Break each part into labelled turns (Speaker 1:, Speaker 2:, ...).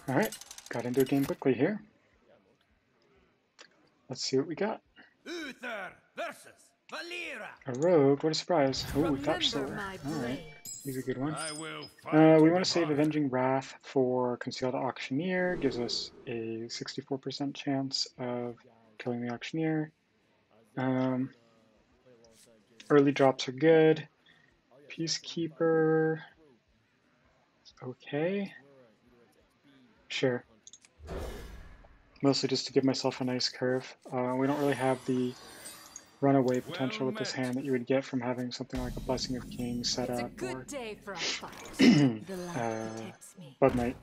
Speaker 1: Alright, got into a game quickly here. Let's see what we got.
Speaker 2: Uther versus Valera.
Speaker 1: A rogue, what a surprise. Ooh, Thachzor. Alright, he's a good one. We want to save Avenging Wrath for Concealed Auctioneer. Gives us a 64% chance of killing the Auctioneer. Early drops are good. Peacekeeper. Okay. Sure. Mostly just to give myself a nice curve. We don't really have the runaway potential with this hand that you would get from having something like a Blessing of Kings set up, or Bud Knight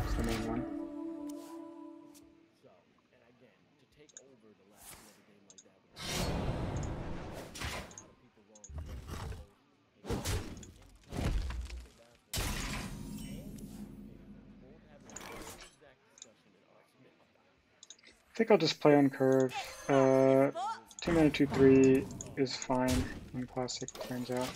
Speaker 1: is the main one. I think I'll just play on curve. 2 mana 2/3 is fine in Classic, turns out.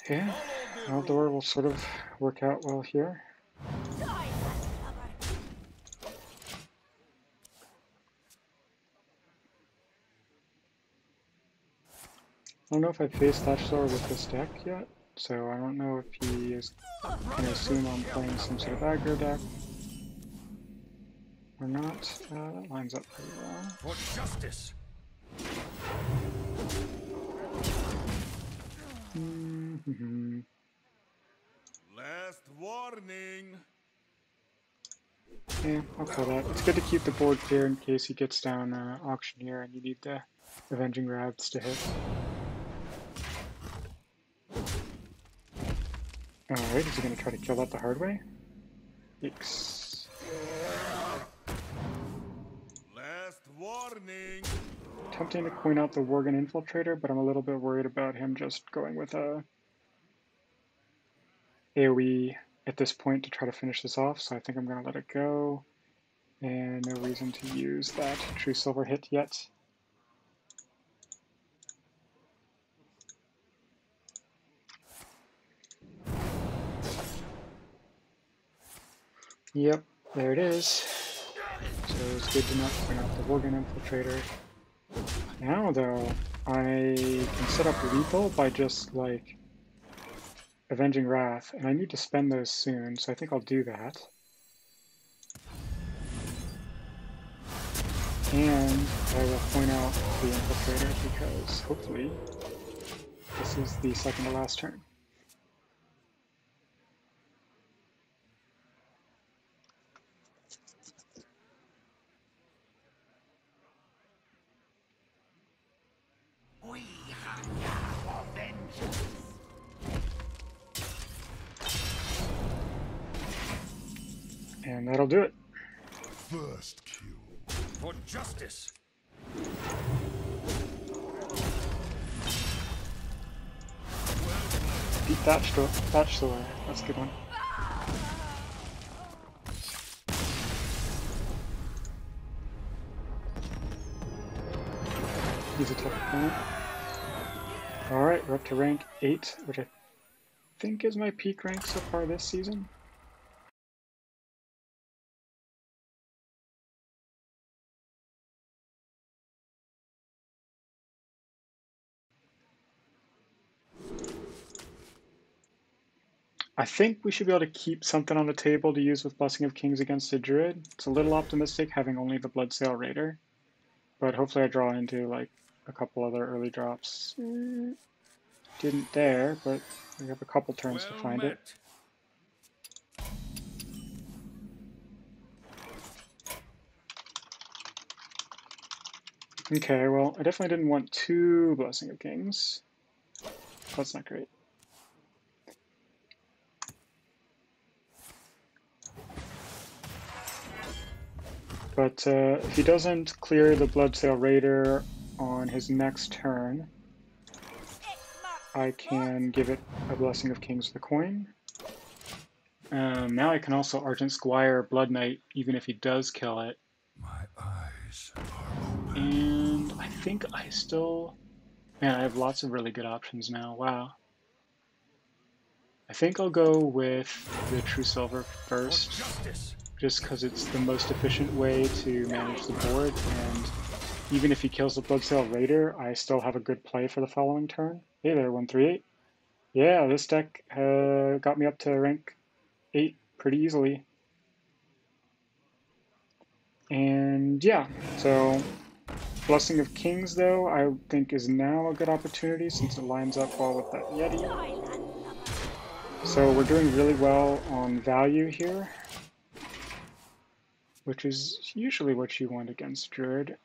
Speaker 1: Yeah, Eldor will sort of work out well here. I don't know if I've faced Thachzor with this deck yet, so I don't know if he is going to assume I'm playing some sort of aggro deck or not. That lines up pretty well.
Speaker 2: For justice. Last warning.
Speaker 1: Yeah, I'll call that. It's good to keep the board clear in case he gets down Auctioneer and you need the Avenging Wraths to hit. Alright, is he going to try to kill that the hard way? Yikes.
Speaker 2: Last warning.
Speaker 1: Tempting to coin out the Worgen Infiltrator, but I'm a little bit worried about him just going with a AoE at this point to try to finish this off, so I think I'm going to let it go. And no reason to use that True Silver hit yet. Yep, there it is. So it's good to not point out the Worgen Infiltrator. Now though, I can set up lethal by just like Avenging Wrath, and I need to spend those soon, so I think I'll do that. And I will point out the Infiltrator because hopefully this is the second to last turn.
Speaker 2: We hunger for vengeance.
Speaker 1: And that'll do it.
Speaker 3: First kill.
Speaker 2: For justice.
Speaker 1: Beat Thachzor. That's a good one. He's a tough opponent. Alright, we're up to rank 8, which I think is my peak rank so far this season. I think we should be able to keep something on the table to use with Blessing of Kings against a Druid. It's a little optimistic having only the Bloodsail Raider, but hopefully I draw into like a couple other early drops. Didn't there, but we have a couple turns to find it. Okay, well, I definitely didn't want 2 Blessing of Kings. That's not great. But if he doesn't clear the Bloodsail Raider on his next turn, I can give it a Blessing of Kings with a coin. Now I can also Argent Squire Blood Knight, even if he does kill it.
Speaker 3: My eyes are open.
Speaker 1: And I think I still... Man, I have lots of really good options now. Wow. I think I'll go with the True Silver
Speaker 2: For
Speaker 1: first,
Speaker 2: justice.
Speaker 1: just because it's the most efficient way to manage the board, and even if he kills the Bloodsail Raider, I still have a good play for the following turn. Hey there, 138. Yeah, this deck got me up to rank 8 pretty easily. And yeah, so Blessing of Kings, though, I think is now a good opportunity since it lines up well with that Yeti. So we're doing really well on value here, which is usually what you want against Druid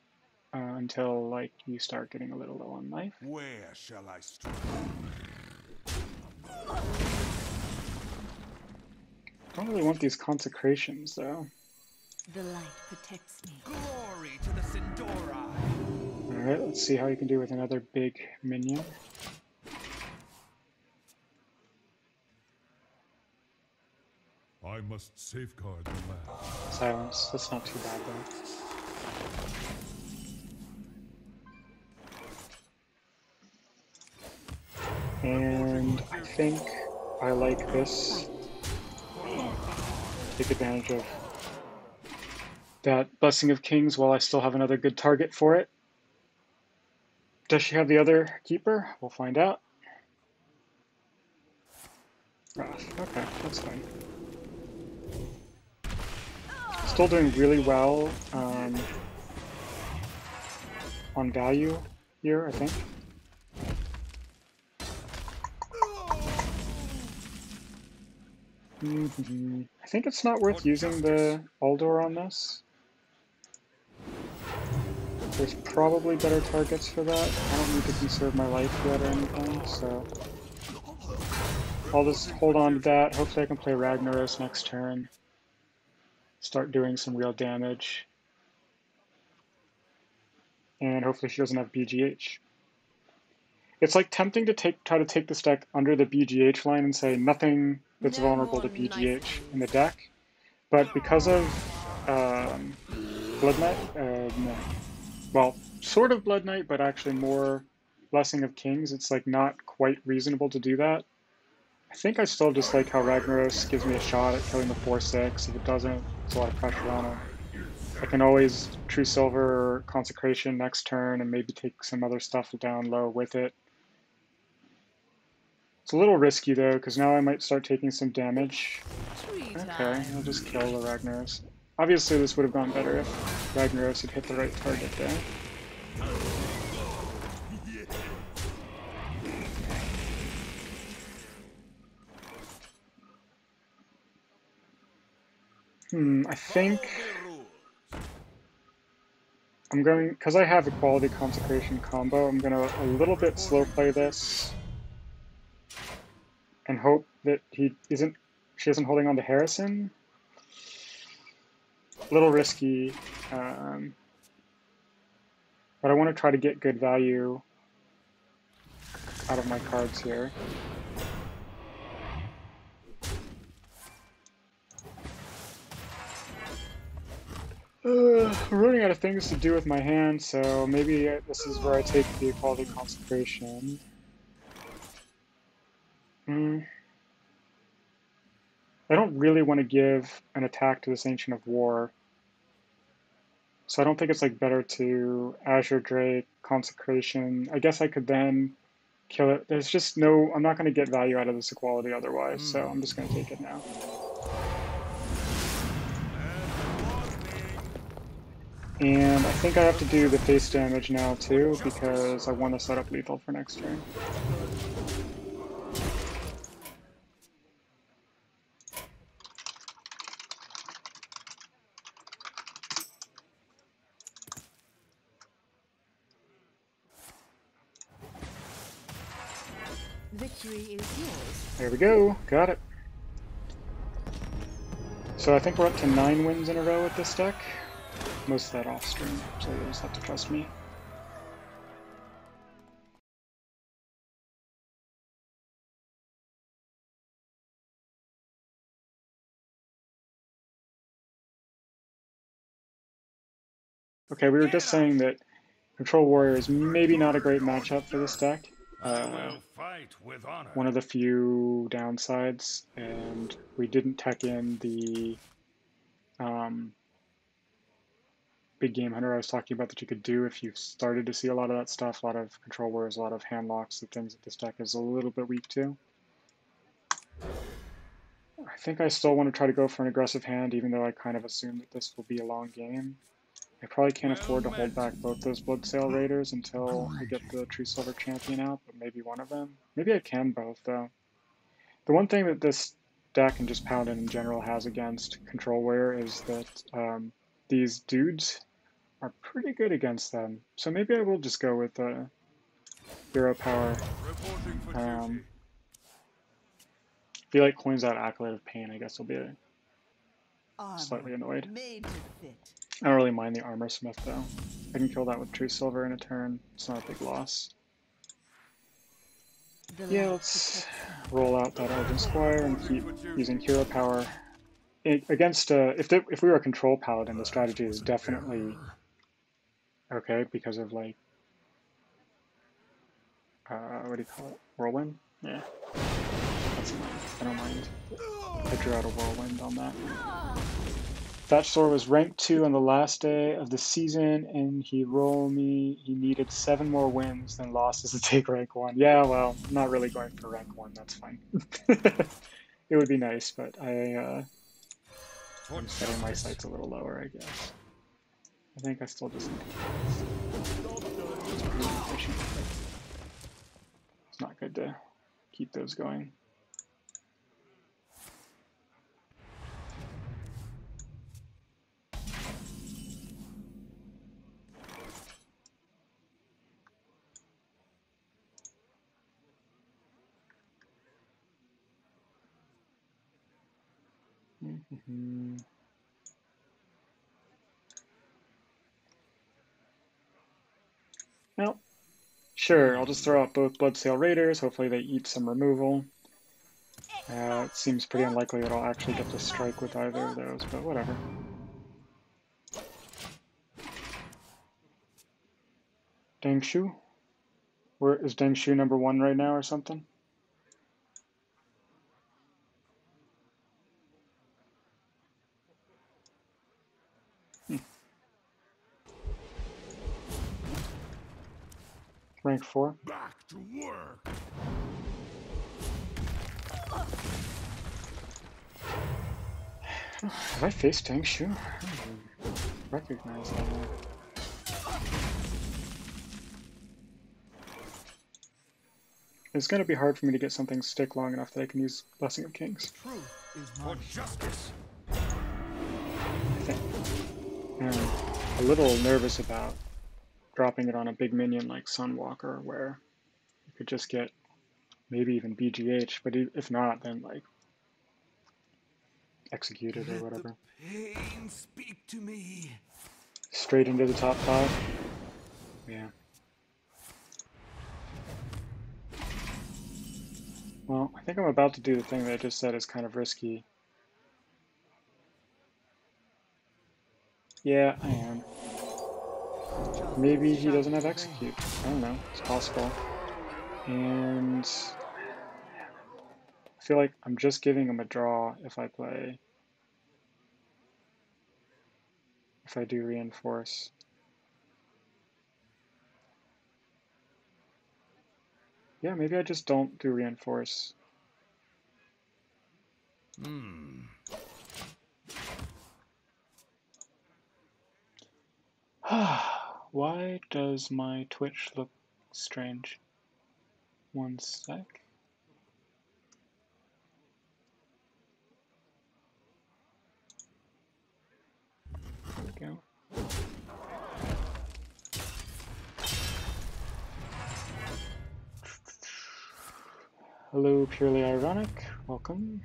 Speaker 1: until like you start getting a little low on life.
Speaker 2: Where shall I strike?
Speaker 1: Don't really want these consecrations though.
Speaker 4: The light protects me.
Speaker 2: Glory to the Sindora.
Speaker 1: Alright, let's see how you can do with another big minion.
Speaker 3: I must safeguard the land.
Speaker 1: Silence, that's not too bad though. And I think I like this. Take advantage of that Blessing of Kings while I still have another good target for it. Does she have the other keeper? We'll find out. Wrath. Okay, that's fine. Still doing really well on value here, I think. I think it's not worth using the Aldor on this. There's probably better targets for that. I don't need to conserve my life yet or anything, so I'll just hold on to that. Hopefully I can play Ragnaros next turn. Start doing some real damage. And hopefully she doesn't have BGH. It's like tempting to try to take this deck under the BGH line and say nothing that's vulnerable to BGH in the deck. But because of Blood Knight, no. Well, sort of Blood Knight, but actually more Blessing of Kings, it's like not quite reasonable to do that. I think I still just like how Ragnaros gives me a shot at killing the 4/6. If it doesn't, it's a lot of pressure on him. I can always True Silver or Consecration next turn and maybe take some other stuff down low with it. It's a little risky though, because now I might start taking some damage. Okay, I'll just kill the Ragnaros. Obviously this would have gone better if Ragnaros had hit the right target there. I think I'm going, because I have Equality Consecration combo, I'm going to a little bit slow play this and hope that she isn't holding on to Harrison. A little risky, but I want to try to get good value out of my cards here. I'm running out of things to do with my hand, so maybe this is where I take the Equality Consecration. I don't really want to give an attack to this Ancient of War, so I don't think it's like better to Azure Drake, Consecration. I guess I could then kill it. There's just no, I'm not going to get value out of this Equality otherwise, so I'm just going to take it now. And I think I have to do the face damage now too, because I want to set up lethal for next turn.
Speaker 4: Victory is yours.
Speaker 1: There we go, got it. So I think we're up to 9 wins in a row with this deck. Most of that off stream, so you'll just have to trust me. Okay, we were just saying that Control Warrior is maybe not a great matchup for this deck.
Speaker 3: I will fight with honor.
Speaker 1: One of the few downsides, and we didn't tech in the big game hunter I was talking about that you could do if you started to see a lot of that stuff, a lot of control warriors, a lot of hand locks, the things that this deck is a little bit weak to. I think I still want to try to go for an aggressive hand, even though I kind of assume that this will be a long game. I probably can't afford to hold back both those Bloodsail Raiders until I get the True Silver Champion out, but maybe one of them. Maybe I can both, though. The one thing that this deck and just Paladin in general has against Control Warrior is that these dudes are pretty good against them. So maybe I will just go with Hero Power. If he like coins out Acolyte of Pain, I guess I'll be slightly annoyed. I don't really mind the Armor Smith though. I can kill that with True Silver in a turn. It's not a big loss. Yeah, let's roll out that Elgin Squire and keep using Hero Power. Against if we were a Control Paladin, the strategy is definitely okay because of like what do you call it? Whirlwind? Yeah. That's fine. I don't mind. I drew out a Whirlwind on that. Thachzor was ranked 2 on the last day of the season, and he needed 7 more wins than losses to take rank 1. Yeah, well, I'm not really going for rank 1, that's fine. It would be nice, but I'm setting my sights a little lower, I guess. I think I still just need to it's not good to keep those going. Well, sure, I'll just throw out both Bloodsail Raiders. Hopefully they eat some removal. It seems pretty unlikely that I'll actually get to strike with either of those, but whatever. Dangshu? Where is Dangshu number 1 right now or something? Rank 4.
Speaker 3: Back to work.
Speaker 1: Have I faced Dangshu? I don't even recognize that one. It's going to be hard for me to get something stick long enough that I can use Blessing of Kings.
Speaker 2: Truth is for justice.
Speaker 1: I think. I'm a little nervous about dropping it on a big minion like Sunwalker, where you could just get maybe even BGH, but if not, then like executed or whatever.
Speaker 2: Pain speak to me.
Speaker 1: Straight into the top 5. Yeah. Well, I think I'm about to do the thing that I just said is kind of risky. Yeah, I am. Maybe he doesn't have execute. I don't know. It's possible. And I feel like I'm just giving him a draw if I do reinforce. Yeah, maybe I just don't do reinforce. Why does my Twitch look strange? One sec. There we go. Hello, Purely Ironic. Welcome.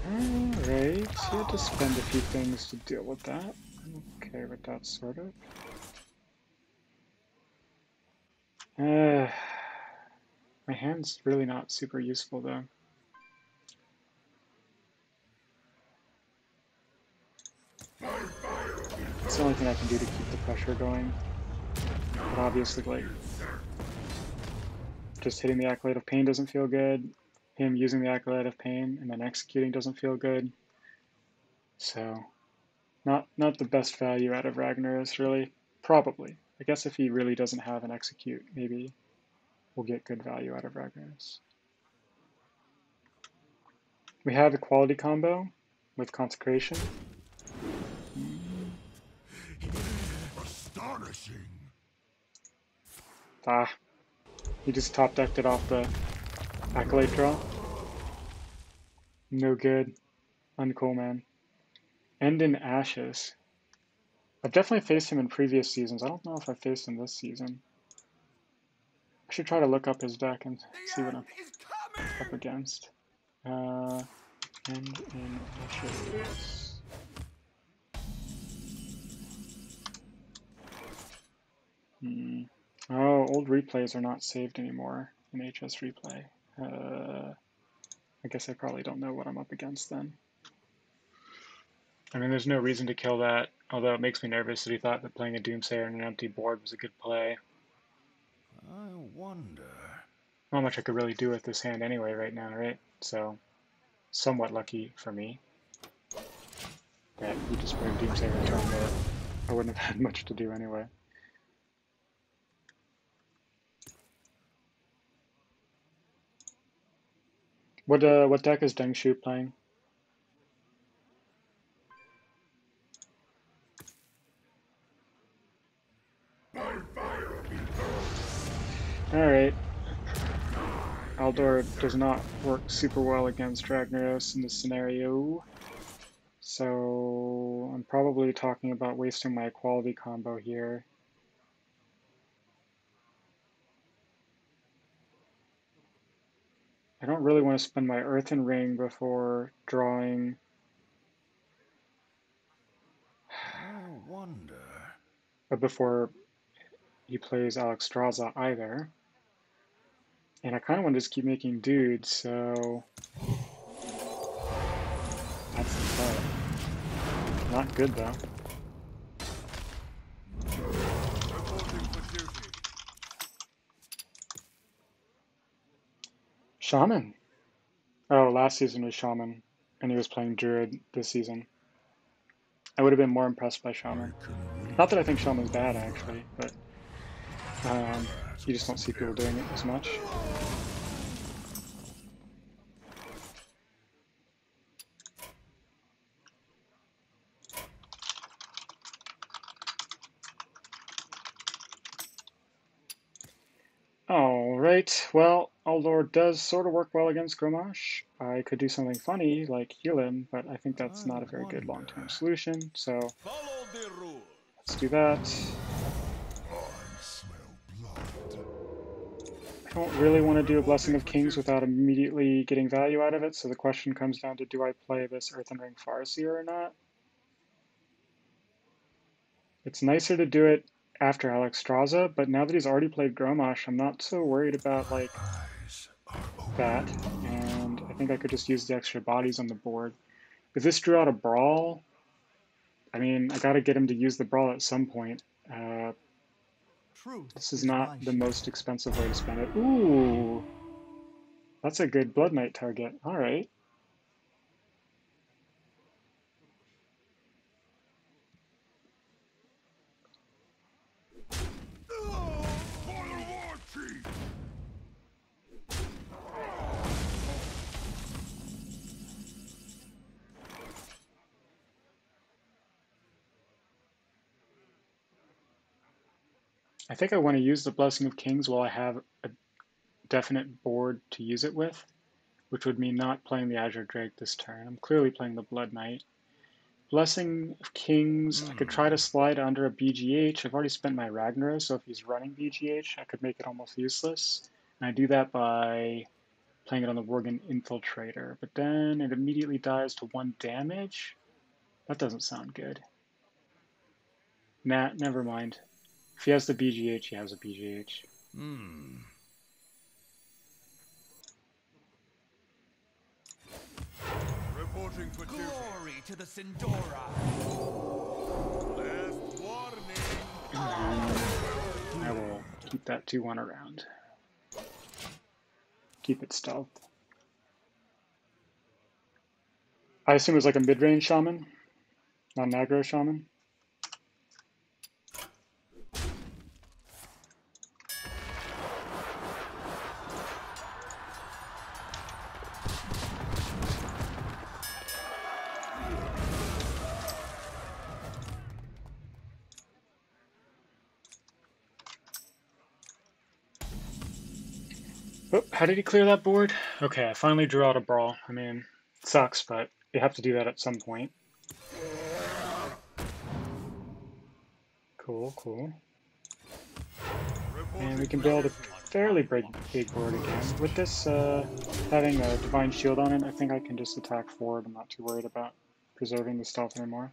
Speaker 1: Alright, so you had to spend a few things to deal with that. I'm okay with that, sort of. My hand's really not super useful, though. That's the only thing I can do to keep the pressure going. But obviously, like, just hitting the Accolade of Pain doesn't feel good. Him using the Accolade of Pain and then executing doesn't feel good. So, not the best value out of Ragnaros, really. Probably. I guess if he really doesn't have an execute, maybe we'll get good value out of Ragnaros. We have a quality combo with Consecration.
Speaker 3: Astonishing.
Speaker 1: Ah, he just top decked it off the Accolade draw. No good. Uncool, man. ENDINASHES. I've definitely faced him in previous seasons. I don't know if I faced him this season. I should try to look up his deck and see what I'm up against. ENDINASHES. Oh, old replays are not saved anymore in HS Replay. I guess I probably don't know what I'm up against then. I mean, there's no reason to kill that, although it makes me nervous that he thought that playing a Doomsayer on an empty board was a good play.
Speaker 2: I wonder.
Speaker 1: Not much I could really do with this hand anyway right now, right? So, somewhat lucky for me that he just played Doomsayer in turn where I wouldn't have had much to do anyway. What deck is Dengshu playing? Alright. Aldor does not work super well against Ragnaros in this scenario. So I'm probably talking about wasting my equality combo here. I don't really want to spend my Earthen Ring before drawing.
Speaker 2: I wonder.
Speaker 1: Before he plays Alexstrasza either. And I kind of want to just keep making dudes, so that's the play. Not good though. Shaman. Oh, last season was Shaman, and he was playing Druid this season. I would have been more impressed by Shaman. Not that I think Shaman's bad, actually, but you just don't see people doing it as much. Alright, well, Aldor does sort of work well against Grommash. I could do something funny, like heal him, but I think that's not a very good long-term solution, so let's do that. I don't really want to do a Blessing of Kings without immediately getting value out of it, so the question comes down to, do I play this Earthen Ring Farseer or not? It's nicer to do it after Alexstrasza, but now that he's already played Grommash, I'm not so worried about, like, that, and I think I could just use the extra bodies on the board. If this drew out a Brawl, I mean, I gotta get him to use the Brawl at some point. This is not the most expensive way to spend it. Ooh! That's a good Blood Knight target. Alright. I think I want to use the Blessing of Kings while I have a definite board to use it with, which would mean not playing the Azure Drake this turn. I'm clearly playing the Blood Knight. Blessing of Kings, I could try to slide under a BGH. I've already spent my Ragnaros, so if he's running BGH, I could make it almost useless. And I do that by playing it on the Worgen Infiltrator, but then it immediately dies to 1 damage? That doesn't sound good. Nah, never mind. If he has the BGH, he has a BGH.
Speaker 2: Reporting for glory to the Sindora. Last
Speaker 1: I will keep that 2-1 around. Keep it stealth. I assume it was like a mid-range shaman, not an aggro shaman. Oh, how did he clear that board? Okay, I finally drew out a brawl. I mean, it sucks, but you have to do that at some point. Cool, cool. And we can build a fairly big board again. With this having a Divine Shield on it, I think I can just attack forward. I'm not too worried about preserving the stealth anymore.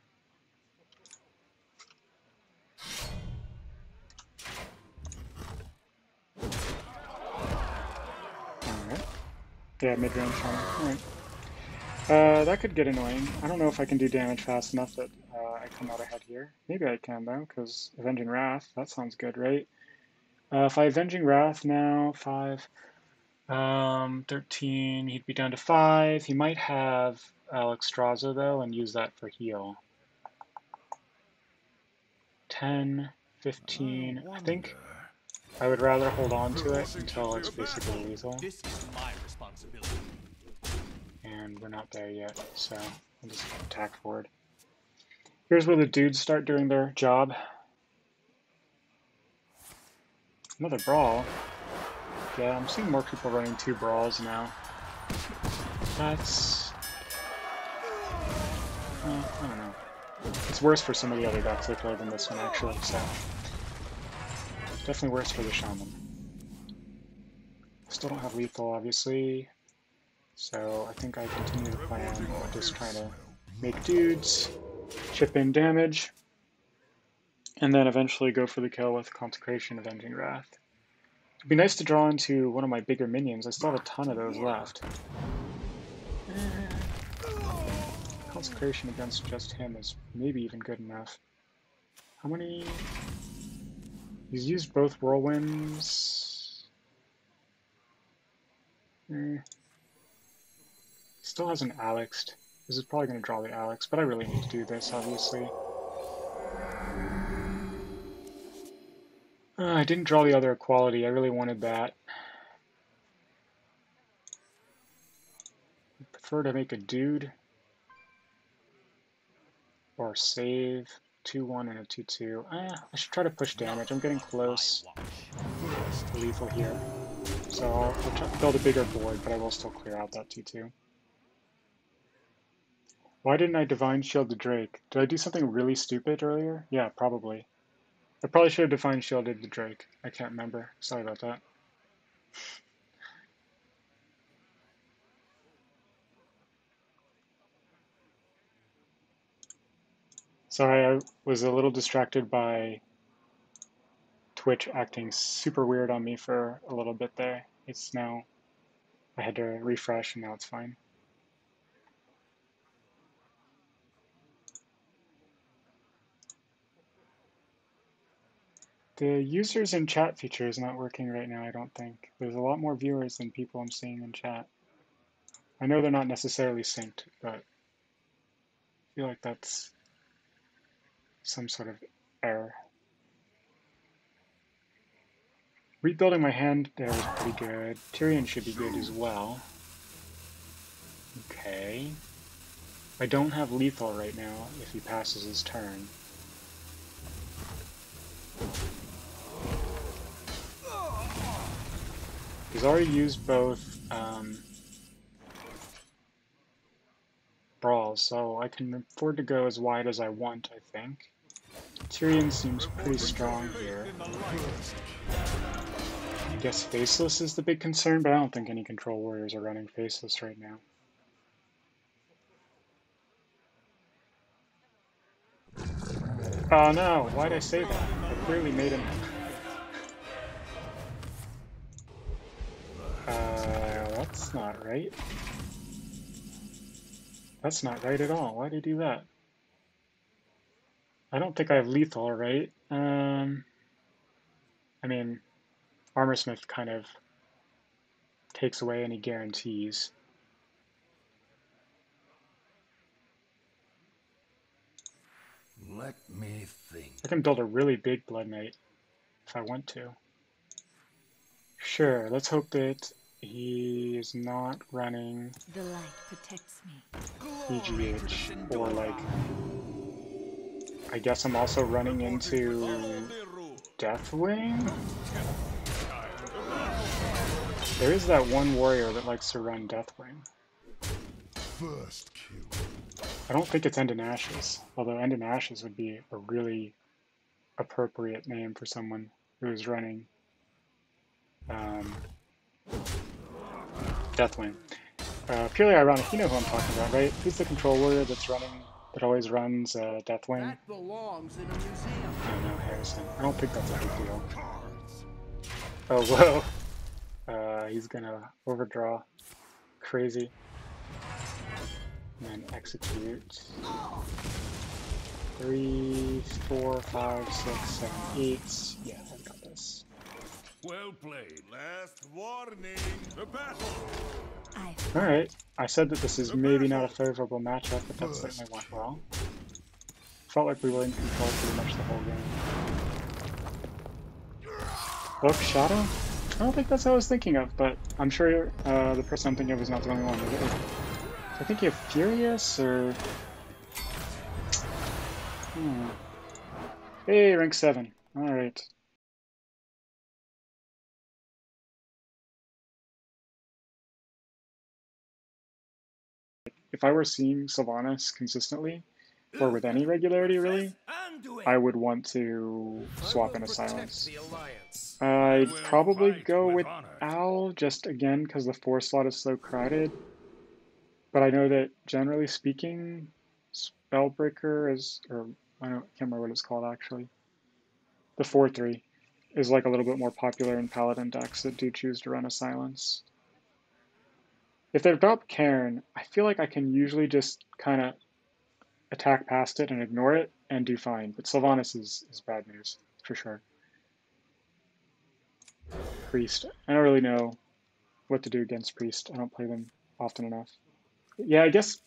Speaker 1: Alright. Yeah, mid-range shaman. Alright. That could get annoying. I don't know if I can do damage fast enough that I come out ahead here. Maybe I can, though, because Avenging Wrath, that sounds good, right? If I Avenging Wrath now, 5, 13, he'd be down to 5. He might have Alexstrasza, though, and use that for heal. 10, 15, I think I would rather hold on to it until it's basically lethal.
Speaker 5: This is my responsibility.
Speaker 1: And we're not there yet, so I'll just attack forward. Here's where the dudes start doing their job. Another brawl. Yeah, I'm seeing more people running 2 brawls now. That's... I don't know. It's worse for some of the other decks I play than this one, actually, so... Definitely worse for the Shaman. Still don't have lethal, obviously. So I think I continue the plan, just trying to make dudes, chip in damage, and then eventually go for the kill with Consecration, Avenging Wrath. It'd be nice to draw into one of my bigger minions. I still have a ton of those left. Consecration against just him is maybe even good enough. How many? He's used both whirlwinds. Still hasn't Alexed. This is probably going to draw the Alex, but I really need to do this, obviously. I didn't draw the other equality. I really wanted that. I prefer to make a dude. Or save 2-1 and a 2-2. I should try to push damage. I'm getting close to lethal here. So I'll try to build a bigger board, but I will still clear out that 2-2. Why didn't I Divine Shield the Drake? Did I do something really stupid earlier? Yeah, probably. I probably should have Divine Shielded the Drake. I can't remember. Sorry about that. Sorry, I was a little distracted by Twitch acting super weird on me for a little bit there. It's now... I had to refresh and now it's fine. The users in chat feature is not working right now, I don't think. There's a lot more viewers than people I'm seeing in chat. I know they're not necessarily synced, but I feel like that's some sort of error. Rebuilding my hand there was pretty good. Tyrion should be good as well. Okay. I don't have lethal right now if he passes his turn. He's already used both brawls, so I can afford to go as wide as I want, I think. Tyrion seems pretty strong here. I guess Faceless is the big concern, but I don't think any Control Warriors are running Faceless right now. Oh no, why'd I say that? I clearly made him... that's not right. That's not right at all. Why'd I do that? I don't think I have lethal, right? I mean, Armorsmith kind of takes away any guarantees.
Speaker 2: Let me think.
Speaker 1: I can build a really big Blood Knight if I want to. Sure, let's hope that he is not running
Speaker 4: The light protects me.
Speaker 1: EGH or like, I guess I'm also running into Deathwing? There is that one warrior that likes to run Deathwing.
Speaker 3: First kill.
Speaker 1: I don't think it's ENDINASHES, although ENDINASHES would be a really appropriate name for someone who is running Deathwing. Purely ironic, you know who I'm talking about, right? Who's the control warrior that always runs Deathwing?
Speaker 5: That belongs in a museum.
Speaker 1: I don't know, Harrison. I don't think that's a big deal. Oh, whoa. He's gonna overdraw. Crazy. And then execute. 3, 4, 5, 6, 7, 8. Yeah, I've got this.
Speaker 3: Well played. Last warning. The battle.
Speaker 1: Alright, I said that this is maybe not a favorable matchup, but that certainly went well. Felt like we were in control pretty much the whole game. Book Shadow? I don't think that's what I was thinking of, but I'm sure the person I'm thinking of is not the only one. I think you have Furious, or... Hey, rank 7. Alright. If I were seeing Sylvanas consistently, or with any regularity really, I would want to swap into Silence. I'd probably go with Owl, just again because the 4 slot is so crowded. But I know that generally speaking, Spellbreaker is, or I can't remember what it's called actually. The 4/3 is like a little bit more popular in Paladin decks that do choose to run a Silence. If they've dropped Cairn, I feel like I can usually just kind of attack past it and ignore it and do fine. But Sylvanas is bad news, for sure. Priest. I don't really know what to do against Priest. I don't play them often enough. Yeah, I guess...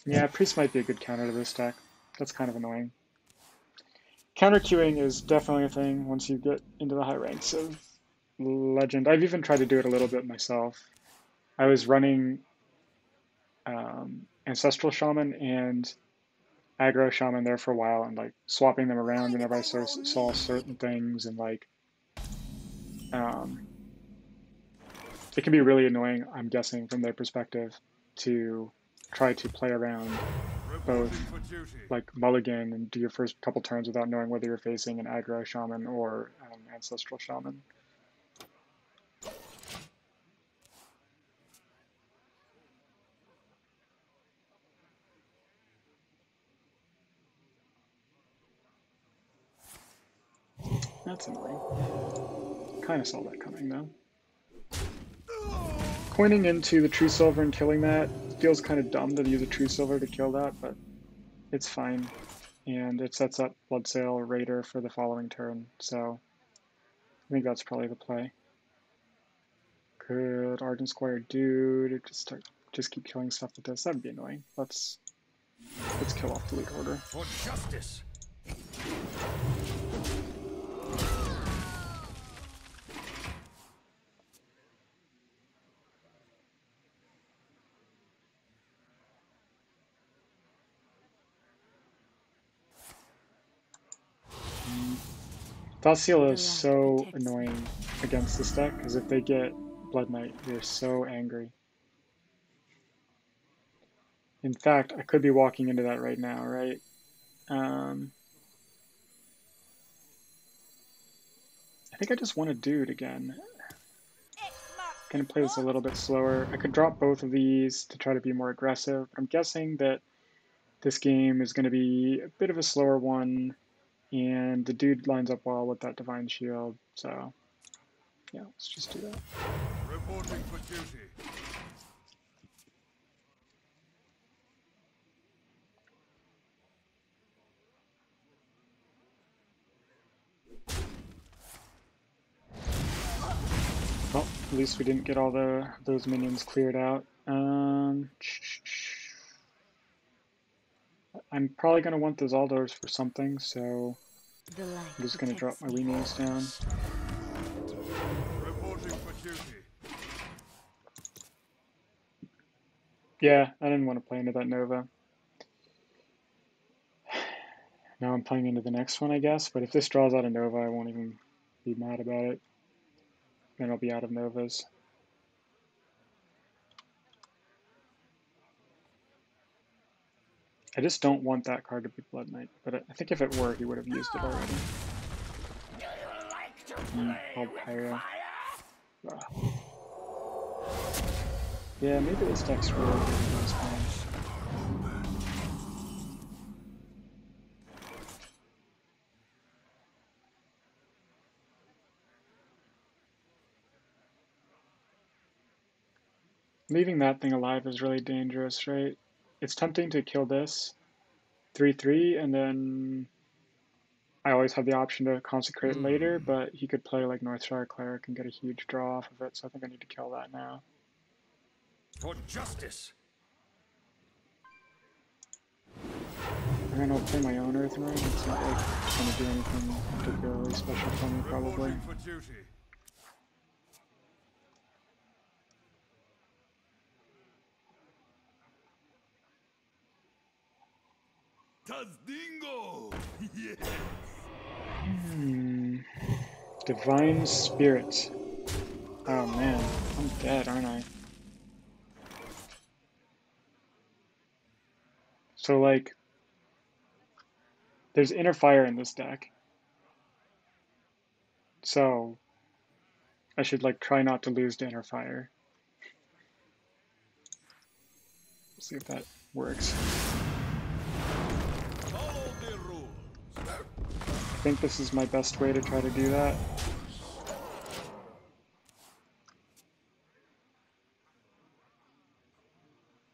Speaker 1: Yeah, Priest might be a good counter to this deck. That's kind of annoying. Counter queuing is definitely a thing once you get into the high ranks of Legend. I've even tried to do it a little bit myself. I was running Ancestral Shaman and Aggro Shaman there for a while and like swapping them around whenever I saw certain things, and like it can be really annoying, I'm guessing, from their perspective to try to play around both like mulligan and do your first couple turns without knowing whether you're facing an Aggro Shaman or an Ancestral Shaman. That's annoying. Kind of saw that coming though. Coining into the True Silver and killing that feels kind of dumb to use a True Silver to kill that, but it's fine. And it sets up Bloodsail Raider for the following turn, so I think that's probably the play. Could Argent Squire Dude just keep killing stuff with this? That'd be annoying. Let's kill off the lead order.
Speaker 3: For justice.
Speaker 1: Thachzor is so annoying against this deck, because if they get Blood Knight, you're so angry. In fact, I could be walking into that right now, right? I think I just want a Dude again. Gonna play this a little bit slower. I could drop both of these to try to be more aggressive, but I'm guessing that this game is going to be a bit of a slower one, and the Dude lines up well with that Divine Shield, so yeah, let's just do that.
Speaker 3: Reporting for duty.
Speaker 1: least we didn't get all those minions cleared out. I'm probably gonna want those Aldors for something, so
Speaker 4: The light
Speaker 1: I'm just gonna drop
Speaker 4: protects
Speaker 1: my
Speaker 4: me.
Speaker 1: Weenies down.
Speaker 3: Reporting for duty.
Speaker 1: Yeah, I didn't want to play into that Nova. Now I'm playing into the next one, I guess, but if this draws out a Nova, I won't even be mad about it. Then I'll be out of Novas. I just don't want that card to be Blood Knight, but I think if it were, he would have used it already. I'll Pyro. Yeah, maybe this deck's really good against mine. Leaving that thing alive is really dangerous, right? It's tempting to kill this 3/3, and then I always have the option to consecrate later, but he could play like Northshire Cleric and get a huge draw off of it, so I think I need to kill that now.
Speaker 2: For justice.
Speaker 1: And then I'll play my own Earth Ring. It's not like it's going to do anything particularly special for me, probably.
Speaker 3: Reporting for duty. Thachzor! Yes!
Speaker 1: Divine Spirit. Oh man, I'm dead, aren't I? So like, there's Inner Fire in this deck. So I should like try not to lose to Inner Fire. See if that works.
Speaker 3: Follow the rules.
Speaker 1: I think this is my best way to try to do that.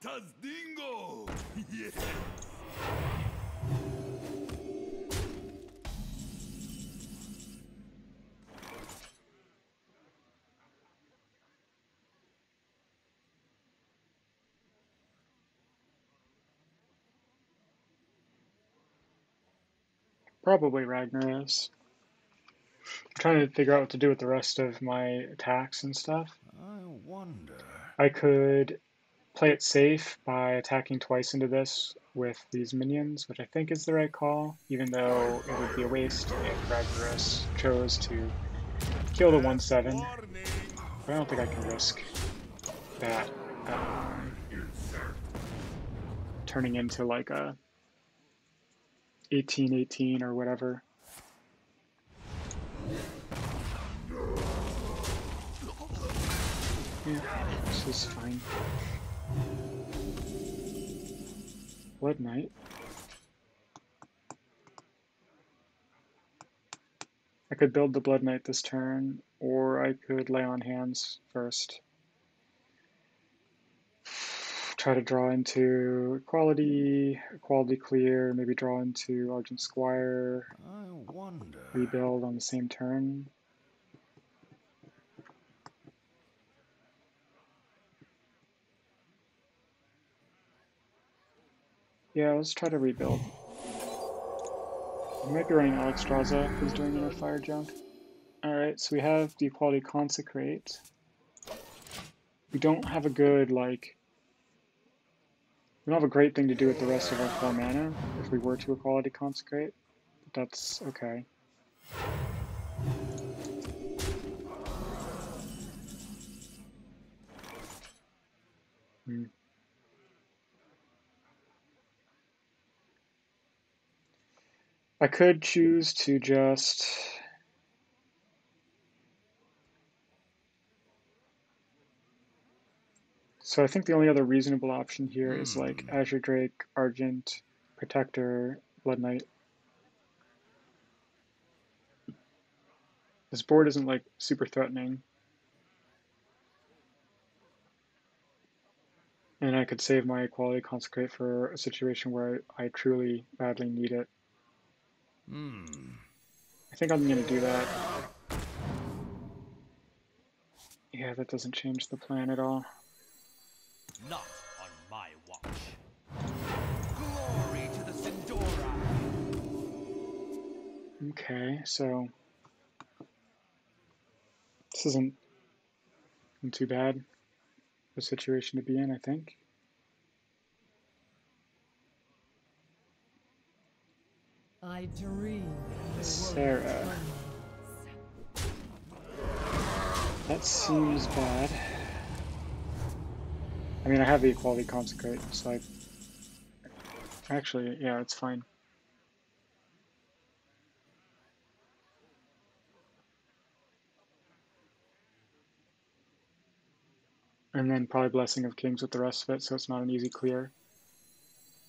Speaker 3: Thachzor! Yes!
Speaker 1: Probably Ragnaros. I'm trying to figure out what to do with the rest of my attacks and stuff.
Speaker 2: I wonder.
Speaker 1: I could play it safe by attacking twice into this with these minions, which I think is the right call, even though it would be a waste if Ragnaros chose to kill the 1/7. But I don't think I can risk that turning into like a 18/18 or whatever. Yeah, this is fine. Blood Knight. I could build the Blood Knight this turn, or I could lay on hands first. Try to draw into Equality Clear, maybe draw into Argent Squire,
Speaker 2: I wonder.
Speaker 1: rebuild on the same turn. Yeah, let's try to rebuild. I might be running Alexstrasza if he's doing Inner Fire junk. Alright, so we have the Equality Consecrate. We don't have a good, like... We don't have a great thing to do with the rest of our 4 mana if we were to Equality Consecrate. But that's okay. I could choose to just... So I think the only other reasonable option here is like Azure Drake, Argent, Protector, Blood Knight. This board isn't like super threatening. And I could save my Equality Consecrate for a situation where I truly badly need it. I think I'm going to do that. Yeah, that doesn't change the plan at all.
Speaker 2: Not on my watch.
Speaker 5: Glory to the Sindora.
Speaker 1: Okay, so this isn't too bad of a situation to be in, I think.
Speaker 4: I dream the
Speaker 1: Sarah. That seems bad. I mean, I have the equality consecrate, so actually, yeah, it's fine. And then probably Blessing of Kings with the rest of it, so it's not an easy clear.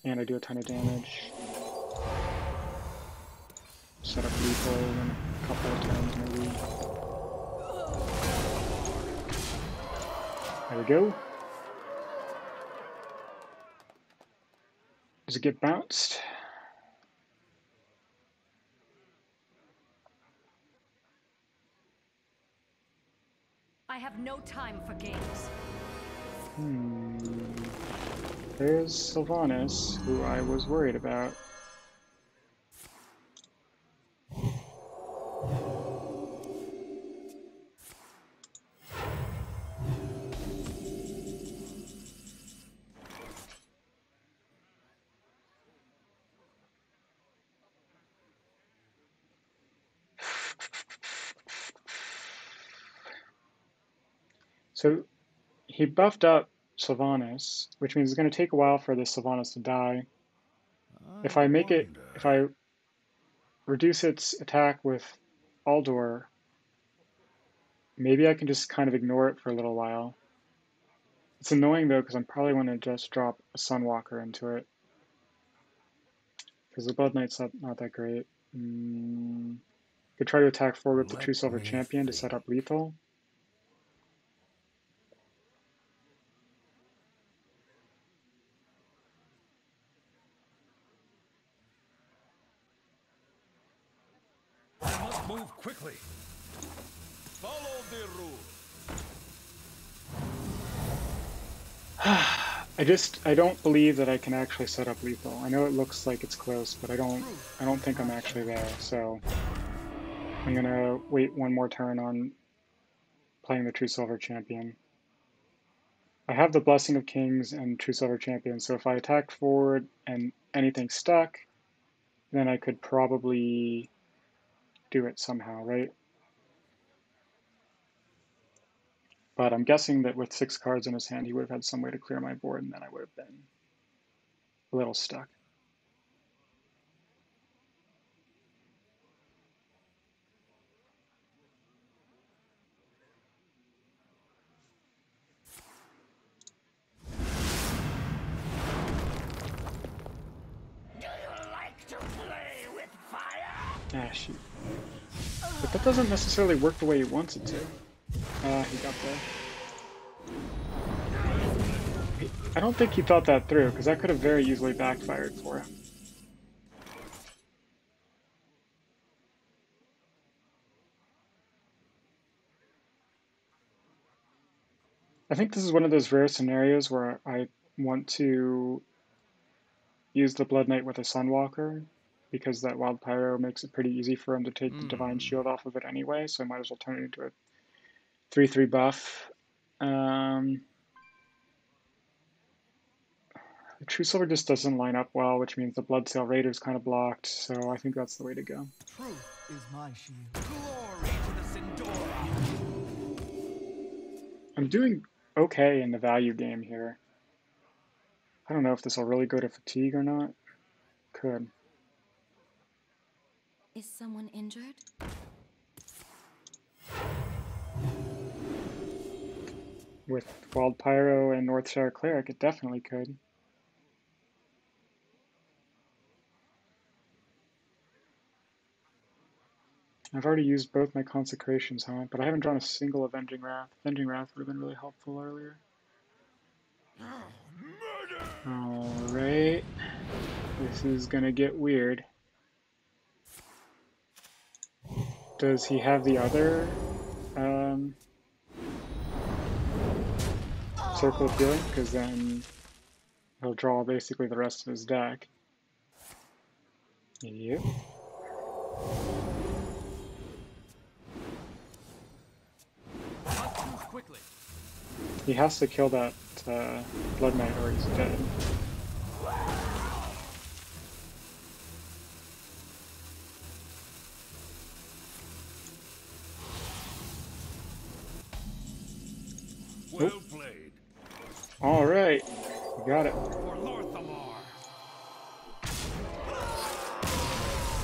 Speaker 1: And I do a ton of damage. Set up lethal in a couple of turns, maybe. There we go. Does it get bounced?
Speaker 4: I have no time for games.
Speaker 1: There's Sylvanas, who I was worried about. So he buffed up Sylvanas, which means it's going to take a while for this Sylvanas to die. If I reduce its attack with Aldor, maybe I can just kind of ignore it for a little while. It's annoying though, because I'm probably going to just drop a Sunwalker into it. Because the Blood Knight's not that great. Could try to attack forward with the True Silver Champion to set up lethal.
Speaker 2: I must move quickly.
Speaker 3: Follow the rule.
Speaker 1: I don't believe that I can actually set up lethal. I know it looks like it's close, but I don't think I'm actually there. So I'm gonna wait one more turn on playing the True Silver Champion. I have the Blessing of Kings and True Silver Champion, so if I attacked forward and anything stuck, then I could probably do it somehow, right? But I'm guessing that with 6 cards in his hand, he would have had some way to clear my board, and then I would have been a little stuck. Ah, shoot. But that doesn't necessarily work the way he wants it to. He got there. I don't think he thought that through, because that could have very easily backfired for him. I think this is one of those rare scenarios where I want to use the Blood Knight with a Sunwalker, because that Wild Pyro makes it pretty easy for him to take the Divine Shield off of it anyway, so I might as well turn it into a 3/3 buff. The True Silver just doesn't line up well, which means the Bloodsail Raider is kind of blocked, so I think that's the way to go.
Speaker 5: Truth is my shield. Glory to the Sindora.
Speaker 1: I'm doing okay in the value game here. I don't know if this will really go to fatigue or not. Could.
Speaker 4: Is someone injured?
Speaker 1: With Wild Pyro and Northshire Cleric, it definitely could. I've already used both my consecrations, huh? But I haven't drawn a single Avenging Wrath. Avenging Wrath would have been really helpful earlier. Alright. This is gonna get weird. Does he have the other Circle of Healing, because then he'll draw basically the rest of his deck. Yep.
Speaker 2: Must move quickly.
Speaker 1: He has to kill that Blood Knight or he's dead.
Speaker 3: Well played.
Speaker 1: All right, we got it.
Speaker 2: For Lorthamar.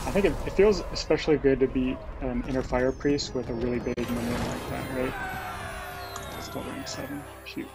Speaker 1: I think it feels especially good to beat an Inner Fire Priest with a really big minion like that, right? Still rank 7. Shoot.